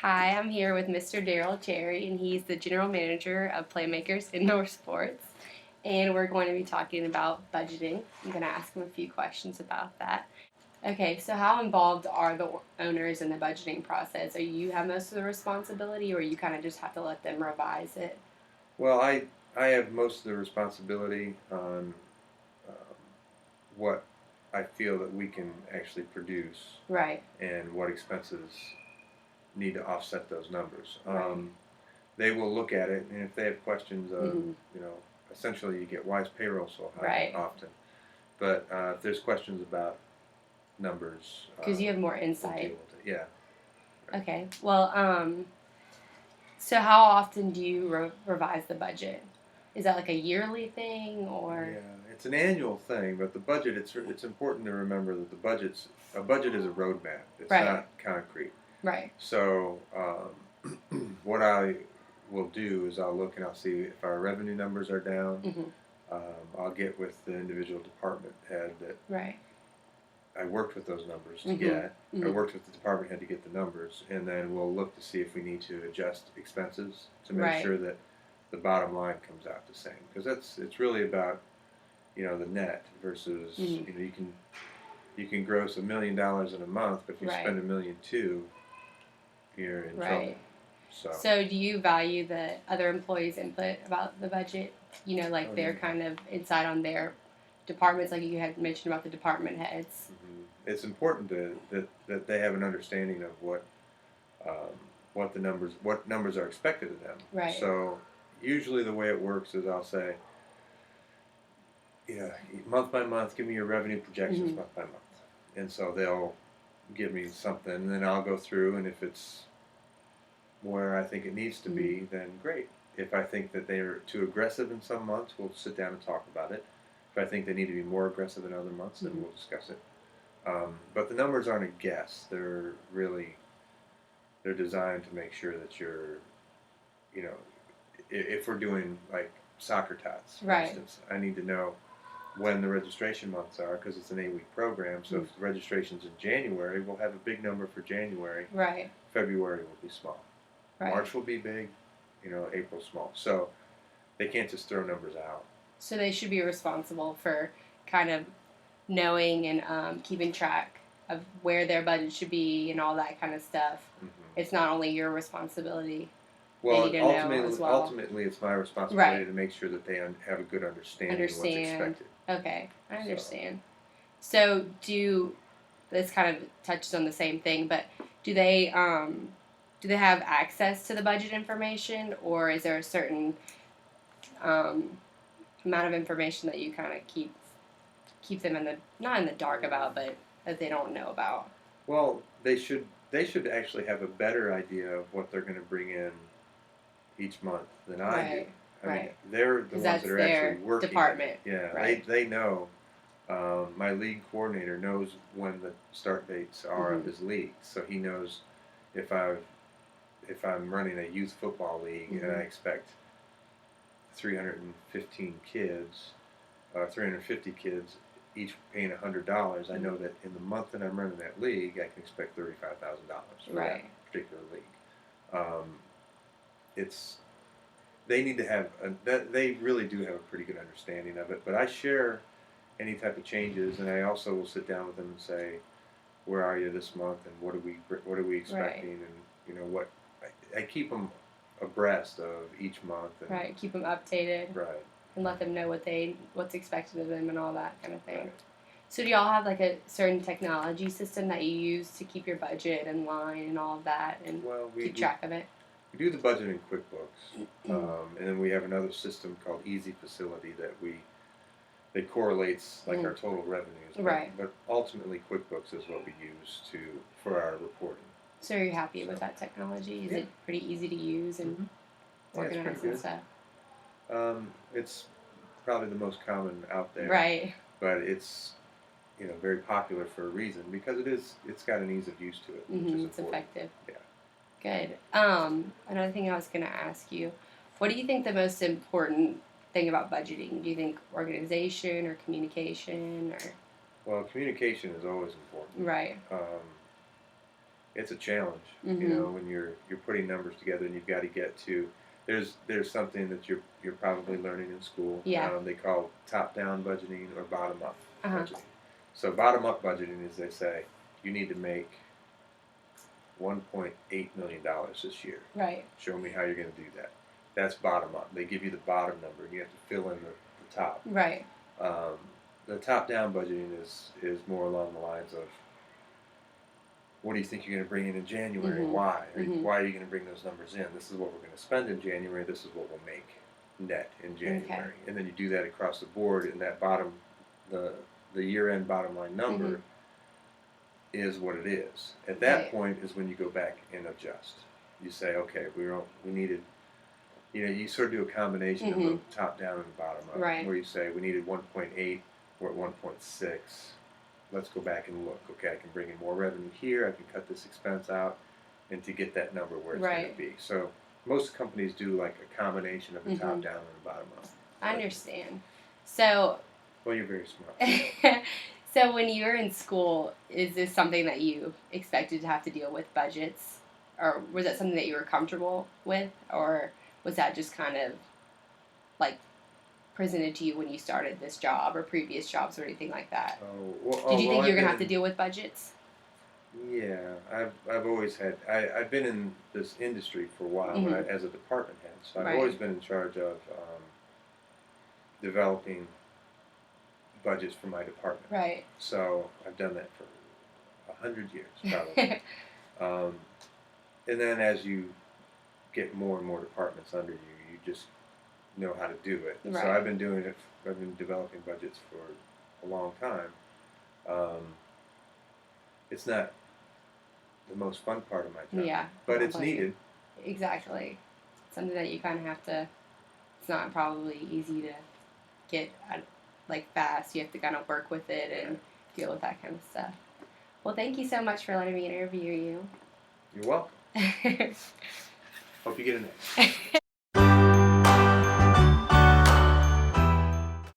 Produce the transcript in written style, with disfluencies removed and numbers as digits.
Hi, I'm here with Mr. Daryl Cherry, and he's the general manager of Playmakers Indoor Sports. And we're going to be talking about budgeting. I'm going to ask him a few questions about that. Okay, so how involved are the owners in the budgeting process? Are you have most of the responsibility, or you kind of just have to let them revise it? Well, I have most of the responsibility on um, what I feel that we can actually produce Right, and what expenses need to offset those numbers. right. They will look at it, and if they have questions of, Mm-hmm. you know, essentially you get why is payroll so high Right, often. But if there's questions about numbers, because you have more we'll deal insight. with it. Yeah. Right. Okay, well, so how often do you revise the budget? Is that like a yearly thing, or? Yeah, it's an annual thing, but the budget, it's important to remember that a budget is a roadmap. It's Right, not concrete. right. So what I will do is I'll look and I'll see if our revenue numbers are down. Mm-hmm. Um, I'll get with the individual department head that Right. I worked with those numbers to Mm-hmm. get. I Mm-hmm. worked with the department head to get the numbers, and then we'll look to see if we need to adjust expenses to make Right. sure that the bottom line comes out the same. Because it's really about the net versus Mm-hmm. you can gross $1 million in a month, but if you Right. spend $1.2 million, you're in trouble. Right. So, So, do you value the other employees' input about the budget? oh Like yeah. their kind of insight on their departments, like you had mentioned about the department heads. It's important that they have an understanding of um, what numbers are expected of them. Right. So usually the way it works is I'll say, yeah, month by month, give me your revenue projections Mm-hmm. month by month, and so they'll give me something, and then I'll go through, and if it's where I think it needs to Mm-hmm. be, then great. If I think that they're too aggressive in some months, we'll sit down and talk about it. If I think they need to be more aggressive in other months, then Mm-hmm. we'll discuss it. But the numbers aren't a guess. They're designed to make sure that you know, if we're doing like soccer tots, for Right. instance, I need to know when the registration months are because it's an 8-week program. So Mm-hmm. if the registration's in January, we'll have a big number for January. Right. February will be small. Right. March will be big. April small. So they can't just throw numbers out. So they should be responsible for kind of knowing and keeping track of where their budget should be and all that kind of stuff. Mm-hmm. It's not only your responsibility; they need Well, to know as ultimately, well. ultimately, it's my responsibility Right. to make sure that they have a good understanding of what's Understand. expected. Okay, I So, understand. So this kind of touches on the same thing, but do they do they have access to the budget information, or is there a certain um, amount of information that you kind of keep them in the not in the dark about, but that they don't know about? well, they should actually have a better idea of what they're going to bring in each month than I do. Right, I mean, right, they're the because ones that that's are actually their working it. department. Yeah, Right. they know. My league coordinator knows when the start dates are of Mm-hmm. his league, so he knows if I'm running a youth football league and Mm-hmm. I expect 315 kids, 350 kids, each paying $100. I Mm-hmm. know that in the month that I'm running that league, I can expect $35,000 for that Right. particular league. Um, it's they need to have that they really do have a pretty good understanding of it. But I share any type of changes, and I also will sit down with them and say, "Where are you this month? And what are we Right. expecting? And what I keep them abreast of each month, and Right. Keep them updated right, and let them know what's expected of them and all that kind of thing. right. So do y'all have like a certain technology system that you use to keep your budget in line and all of that and Well, keep track of it? we do the budget in QuickBooks, and then we have another system called Easy Facility that correlates like our total revenues. Right. But ultimately, QuickBooks is what we use for our reporting. So are you happy So, with that technology? Is yeah. it pretty easy to use and Yeah, it's organize pretty and good. stuff? It's probably the most common out there, Right. but it's very popular for a reason because it's got an ease of use to it, which is It's important. effective. Yeah. Good. Another thing I was going to ask you, what do you think the most important thing about budgeting? Do you think organization or communication or Well, communication is always important. right? Um, it's a challenge. Mhm. When you're putting numbers together and you've got to get to there's something that you're probably learning in school. Yeah. They call top down budgeting or bottom up Uh-huh. budgeting. So bottom up budgeting is they say you need to make $1.8 million this year. Right. Show me how you're going to do that. That's bottom up. They give you the bottom number and you have to fill in the top. Right. Um, the top down budgeting is more along the lines of what do you think you're going to bring in January? Mhm. Why? Mhm. Why are you going to bring those numbers in? This is what we're going to spend in January. This is what we'll make net in January. Okay. And then you do that across the board, and that the year-end bottom line number Mhm. is what it is. At that Right. point is when you go back and adjust. You say, okay, we needed. You sort of do a combination of Mhm. the top down and the bottom up, Right. where you say we needed 1.8, we're at 1.6. Let's go back and look. Okay, I can bring in more revenue here. I can cut this expense out, and to get that number where it's going Right. to be. So most companies do like a combination of the top Mhm. down and the bottom up. I understand. So, Well, you're very smart. so when you were in school, is this something that you expected to have to deal with budgets, or was that something that you were comfortable with, or was that just kind of like presented to you when you started this job or previous jobs or anything like that? Did you think you were gonna have to deal with budgets? Yeah, I've always had. I've been in this industry for a while Mhm. as a department head, so I've Right. always been in charge of developing budgets for my department. Right. So I've done that for 100 years, probably. um, and then as you get more and more departments under you, you just know how to do it. Right. So I've been doing it. I've been developing budgets for a long time. Um, it's not the most fun part of my job, Yeah. but I it's believe you. needed. Exactly. Something that you kind of have to. It's not probably easy to get like fast. You have to kind of work with it and deal with that kind of stuff. Well, thank you so much for letting me interview You're welcome. you. Hope you get an A.